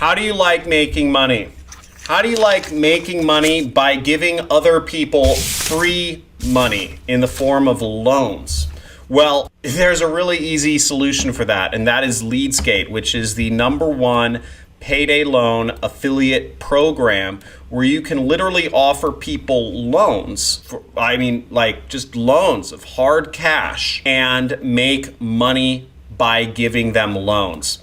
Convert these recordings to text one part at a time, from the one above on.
How do you like making money? How do you like making money by giving other people free money in the form of loans? Well, there's a really easy solution for that, and that is Leadsgate, which is the #1 payday loan affiliate program where you can literally offer people loans, just loans of hard cash, and make money by giving them loans.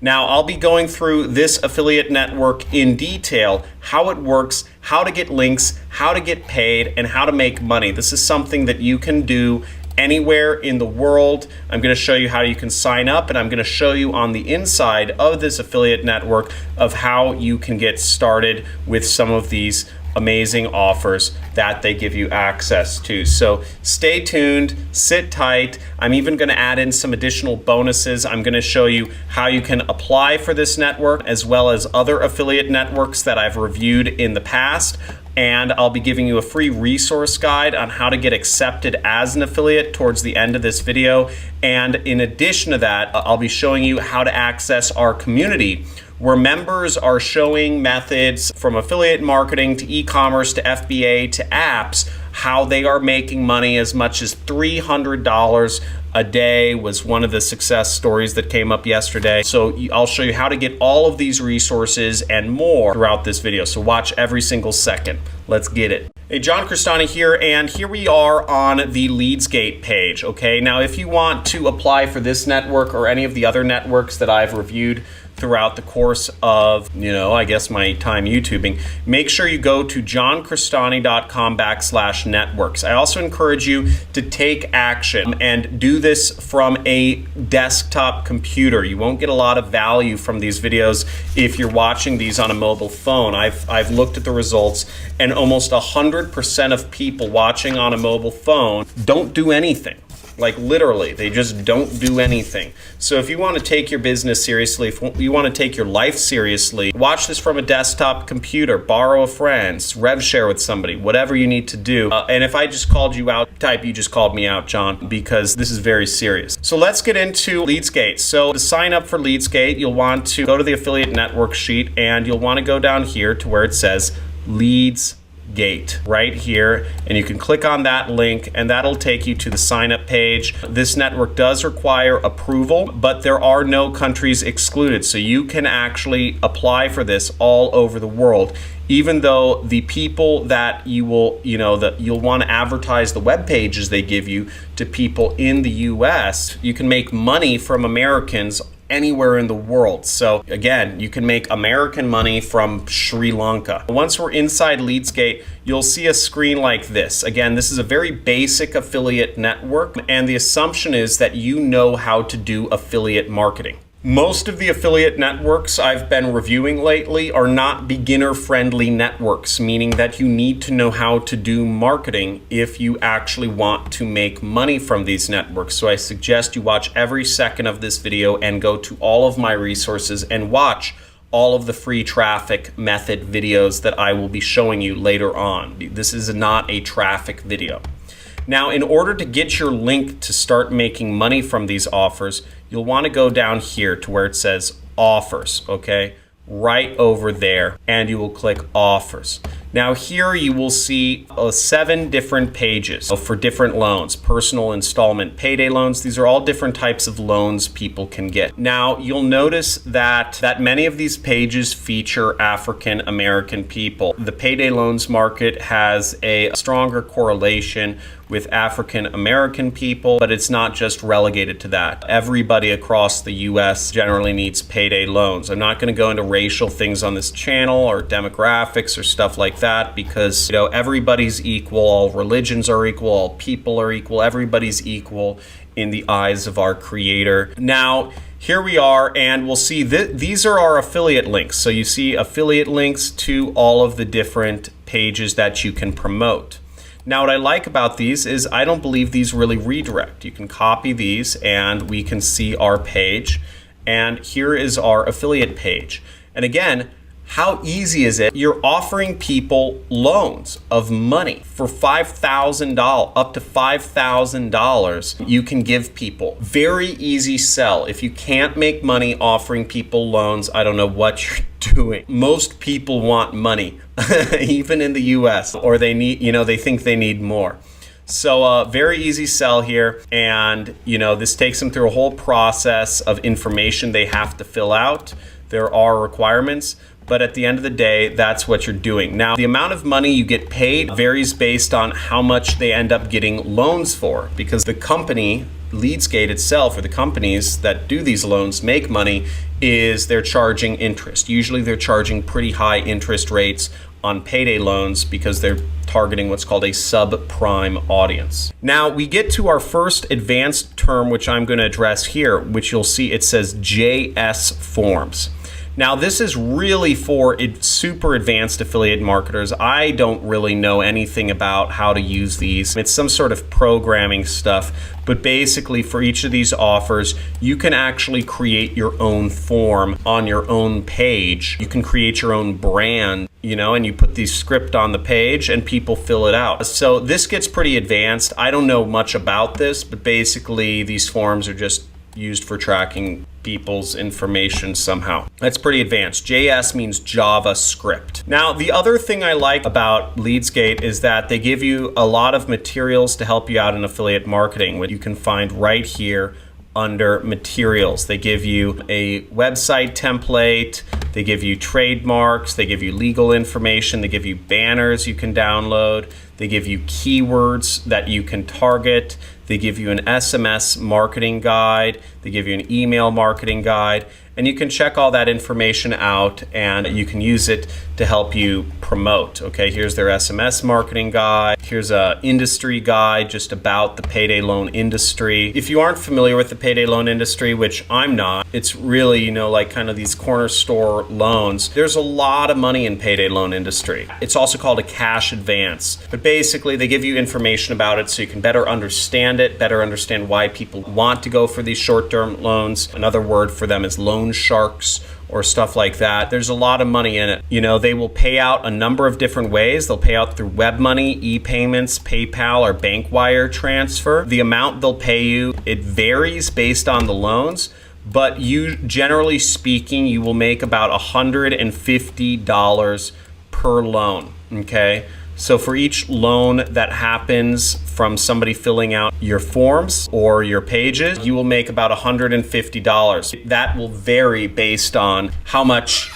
Now, I'll be going through this affiliate network in detail, how it works, how to get links, how to get paid, and how to make money. This is something that you can do anywhere in the world. I'm going to show you how you can sign up, and I'm going to show you on the inside of this affiliate network of how you can get started with some of these amazing offers that they give you access to. So stay tuned, sit tight. I'm even going to add in some additional bonuses. I'm going to show you how you can apply for this network as well as other affiliate networks that I've reviewed in the past. And I'll be giving you a free resource guide on how to get accepted as an affiliate towards the end of this video. And in addition to that, I'll be showing you how to access our community, where members are showing methods from affiliate marketing to e-commerce to FBA to apps, how they are making money as much as $300 a day was one of the success stories that came up yesterday. So I'll show you how to get all of these resources and more throughout this video. So watch every single second. Let's get it. Hey, John Crestani here, and here we are on the Leadsgate page, okay? Now, if you want to apply for this network or any of the other networks that I've reviewed throughout the course of, I guess my time YouTubing, make sure you go to johncrestani.com/networks. I also encourage you to take action and do this from a desktop computer. You won't get a lot of value from these videos if you're watching these on a mobile phone. I've looked at the results, and almost 100% of people watching on a mobile phone don't do anything. Like literally, they just don't do anything. So if you want to take your business seriously, if you want to take your life seriously, watch this from a desktop computer, borrow a friend's, rev share with somebody, whatever you need to do. And if I just called you out, you just called me out, John, because this is very serious. So let's get into Leadsgate. So to sign up for Leadsgate, you'll want to go to the affiliate network sheet, and you'll want to go down here to where it says Leadsgate right here, and you can click on that link, and that'll take you to the sign up page. This network does require approval, but there are no countries excluded, so you can actually apply for this all over the world. Even though the people that you will, that you'll want to advertise the web pages they give you to people in the US, you can make money from Americans anywhere in the world. So again, you can make American money from Sri Lanka. Once we're inside Leadsgate, you'll see a screen like this. Again, this is a very basic affiliate network, and the assumption is that you know how to do affiliate marketing. Most of the affiliate networks I've been reviewing lately are not beginner-friendly networks, meaning that you need to know how to do marketing if you actually want to make money from these networks. So I suggest you watch every second of this video and go to all of my resources and watch all of the free traffic method videos that I will be showing you later on. This is not a traffic video. Now, in order to get your link to start making money from these offers, you'll want to go down here to where it says offers, okay? Right over there, and you will click offers. Now here you will see 7 different pages for different loans, personal installment payday loans. These are all different types of loans people can get. Now you'll notice that many of these pages feature African American people. The payday loans market has a stronger correlation with African American people, but it's not just relegated to that. Everybody across the US generally needs payday loans. I'm not going to go into racial things on this channel or demographics or stuff like that, because everybody's equal, all religions are equal, all people are equal, everybody's equal in the eyes of our Creator. Now here we are, and we'll see these are our affiliate links. So you see affiliate links to all of the different pages that you can promote. Now what I like about these is I don't believe these really redirect. You can copy these and we can see our page, and here is our affiliate page. And again, How easy is it? You're offering people loans of money for $5,000, up to $5,000 you can give people. Very easy sell. If you can't make money offering people loans, I don't know what you're doing. Most people want money, even in the US, or they need, they think they need more. So very easy sell here, and this takes them through a whole process of information they have to fill out. There are requirements, but at the end of the day, that's what you're doing. Now, the amount of money you get paid varies based on how much they end up getting loans for, because the company, Leadsgate itself, or the companies that do these loans make money, is they're charging interest. Usually they're charging pretty high interest rates on payday loans because they're targeting what's called a subprime audience. Now we get to our first advanced term, which I'm going to address here, which you'll see it says JS forms. Now this is really for super advanced affiliate marketers. I don't really know anything about how to use these. It's some sort of programming stuff, but basically for each of these offers, you can actually create your own form on your own page. You can create your own brand, and you put the script on the page and people fill it out. So this gets pretty advanced. I don't know much about this, but basically these forms are just used for tracking people's information somehow. That's pretty advanced. JS means JavaScript. Now, the other thing I like about Leadsgate is that they give you a lot of materials to help you out in affiliate marketing, which you can find right here under materials. They give you a website template, they give you trademarks, they give you legal information, they give you banners you can download, they give you keywords that you can target, they give you an SMS marketing guide, they give you an email marketing guide, and you can check all that information out and you can use it to help you promote. Okay, here's their SMS marketing guide. Here's a industry guide just about the payday loan industry. If you aren't familiar with the payday loan industry, which I'm not, it's really, like kind of these corner store loans. There's a lot of money in payday loan industry. It's also called a cash advance. But basically they give you information about it so you can better understand it, better understand why people want to go for these short-term loans. Another word for them is loan sharks or stuff like that. There's a lot of money in it. They will pay out a number of different ways. They'll pay out through web money, e-payments, PayPal, or bank wire transfer. The amount they'll pay you, it varies based on the loans, but generally speaking, you will make about $150 per loan, okay? So for each loan that happens from somebody filling out your forms or your pages, you will make about $150. That will vary based on how much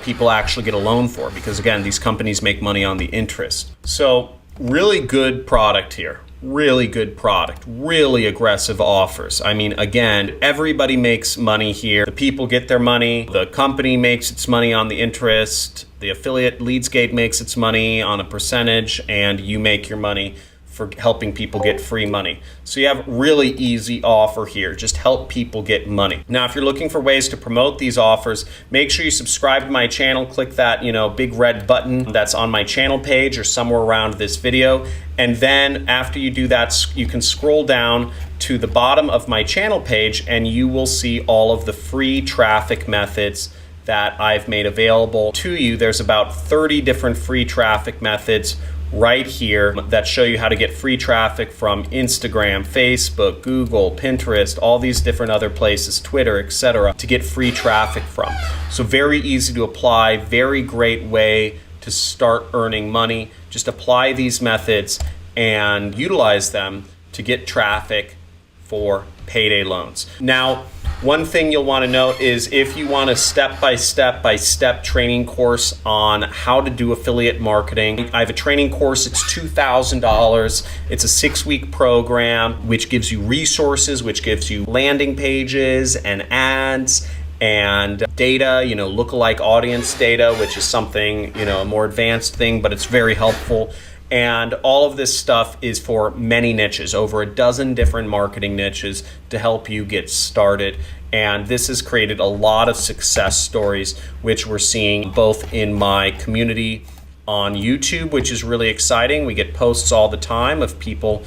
people actually get a loan for, because again, these companies make money on the interest. So really good product here. Really good product, really aggressive offers. I mean, again, everybody makes money here. The people get their money, the company makes its money on the interest, the affiliate Leadsgate makes its money on a percentage, and you make your money for helping people get free money. So you have really easy offer here. Just help people get money. Now, if you're looking for ways to promote these offers, make sure you subscribe to my channel. Click that, big red button that's on my channel page or somewhere around this video. And then after you do that, you can scroll down to the bottom of my channel page and you will see all of the free traffic methods that I've made available to you. There's about 30 different free traffic methods right here that show you how to get free traffic from Instagram, Facebook, Google, Pinterest, all these different other places, Twitter, etc., to get free traffic from. So very easy to apply, very great way to start earning money. Just apply these methods and utilize them to get traffic for payday loans. Now, one thing you'll want to note is if you want a step-by-step training course on how to do affiliate marketing, I have a training course. It's $2,000. It's a 6-week program which gives you resources, which gives you landing pages and ads and data, lookalike audience data, which is something, a more advanced thing, but it's very helpful. And all of this stuff is for many niches, over a dozen different marketing niches to help you get started. And this has created a lot of success stories, which we're seeing both in my community on YouTube, which is really exciting. We get posts all the time of people,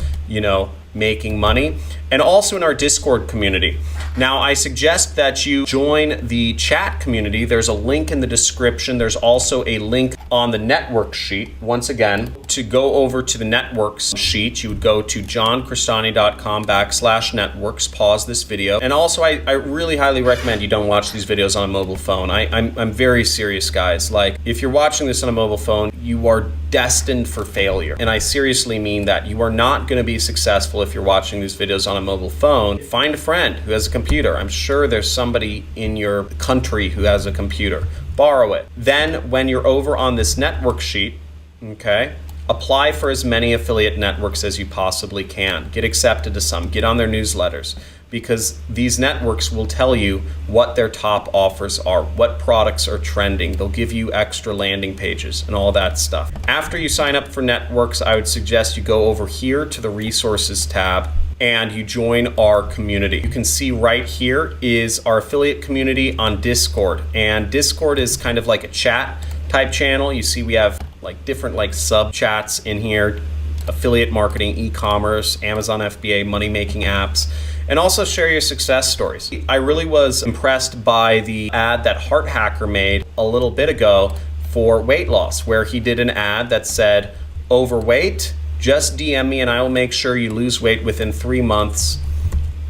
making money, and also in our Discord community. Now, I suggest that you join the chat community. There's a link in the description. There's also a link on the network sheet. Once again, to go over to the networks sheet, you would go to johncrestani.com/networks, pause this video. And also, I really highly recommend you don't watch these videos on a mobile phone. I'm very serious, guys. Like, if you're watching this on a mobile phone, you are destined for failure. And I seriously mean that. You are not going to be successful if you're watching these videos on a mobile phone. Find a friend who has a computer. I'm sure there's somebody in your country who has a computer. Borrow it. Then when you're over on this network sheet, okay, apply for as many affiliate networks as you possibly can. Get accepted to some. Get on their newsletters, because these networks will tell you what their top offers are, what products are trending. They'll give you extra landing pages and all that stuff. After you sign up for networks, I would suggest you go over here to the resources tab and you join our community. You can see right here is our affiliate community on Discord. And Discord is kind of like a chat type channel. You see we have like different like sub chats in here: affiliate marketing, e-commerce, Amazon FBA, money-making apps, and also share your success stories. I really was impressed by the ad that Heart Hacker made a little bit ago for weight loss, where he did an ad that said, overweight, just DM me and I will make sure you lose weight within 3 months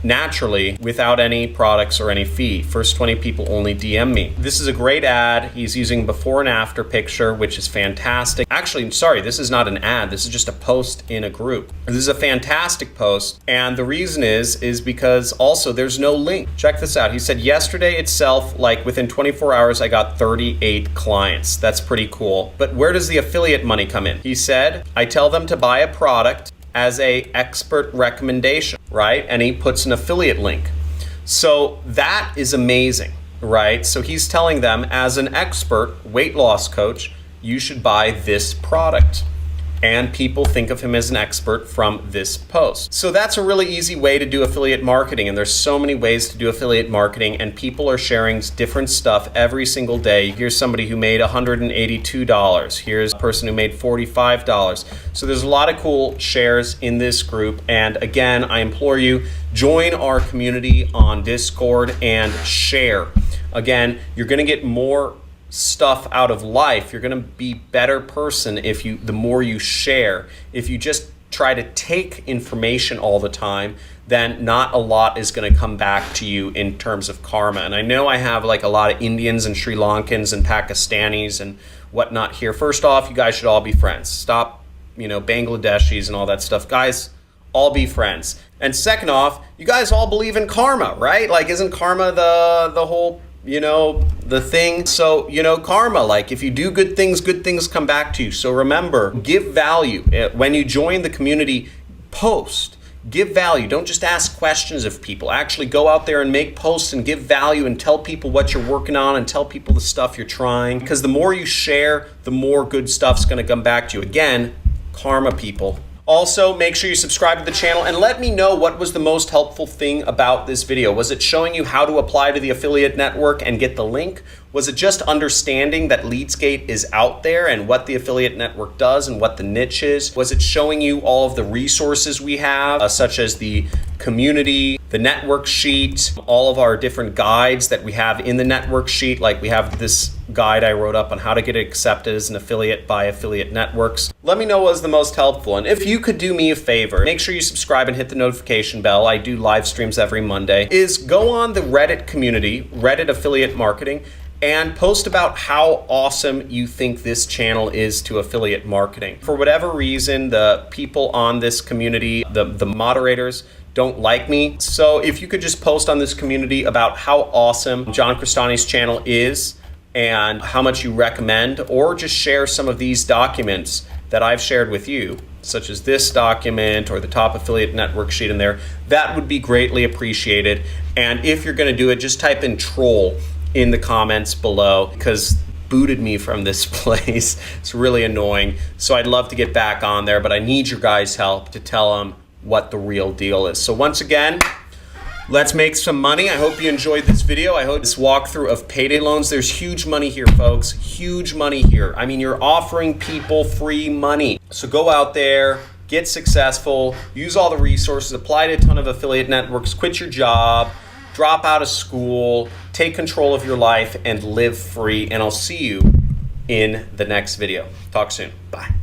naturally without any products or any fee. First 20 people only DM me. This is a great ad. He's using before and after picture, which is fantastic. Actually, sorry, this is not an ad. This is just a post in a group. This is a fantastic post. And the reason is because also there's no link. Check this out. He said yesterday itself, like within 24 hours, I got 38 clients. That's pretty cool. But where does the affiliate money come in? He said, I tell them to buy a product as a expert recommendation, right? And he puts an affiliate link. So that is amazing, right? So he's telling them, as an expert weight loss coach, you should buy this product. And people think of him as an expert from this post. So that's a really easy way to do affiliate marketing. And there's so many ways to do affiliate marketing, and people are sharing different stuff every single day. Here's somebody who made $182. Here's a person who made $45. So there's a lot of cool shares in this group. And again, I implore you, join our community on Discord and share. Again, you're gonna get more stuff out of life. You're going to be a better person if the more you share. If you just try to take information all the time, then not a lot is going to come back to you in terms of karma. And I know I have like a lot of Indians and Sri Lankans and Pakistanis and whatnot here. First off, you guys should all be friends. Stop, Bangladeshis and all that stuff. Guys, all be friends. And second off, you guys all believe in karma, right? Like, isn't karma the whole the thing? So, karma, like if you do good things come back to you. So remember, give value. When you join the community, post, give value. Don't just ask questions of people. Actually go out there and make posts and give value and tell people what you're working on and tell people the stuff you're trying. Because the more you share, the more good stuff's going to come back to you. Again, karma, people. Also, make sure you subscribe to the channel and let me know what was the most helpful thing about this video. Was it showing you how to apply to the affiliate network and get the link? Was it just understanding that Leadsgate is out there and what the affiliate network does and what the niche is? Was it showing you all of the resources we have, such as the community, the network sheet, all of our different guides that we have in the network sheet? Like we have this guide I wrote up on how to get accepted as an affiliate by affiliate networks. Let me know what was the most helpful. And if you could do me a favor, make sure you subscribe and hit the notification bell. I do live streams every Monday. Is go on the Reddit community, Reddit affiliate marketing, and post about how awesome you think this channel is to affiliate marketing. For whatever reason, the people on this community, the moderators, don't like me. So if you could just post on this community about how awesome John Crestani's channel is and how much you recommend, or just share some of these documents that I've shared with you, such as this document or the top affiliate network sheet in there, that would be greatly appreciated. And if you're gonna do it, just type in troll in the comments below, because booted me from this place. It's really annoying. So I'd love to get back on there, but I need your guys' help to tell them what the real deal is. So once again, let's make some money. I hope you enjoyed this video. I hope this walkthrough of payday loans. There's huge money here, folks. Huge money here. I mean, you're offering people free money. So go out there, get successful, use all the resources, apply to a ton of affiliate networks, quit your job, drop out of school, take control of your life, and live free. And I'll see you in the next video. Talk soon. Bye.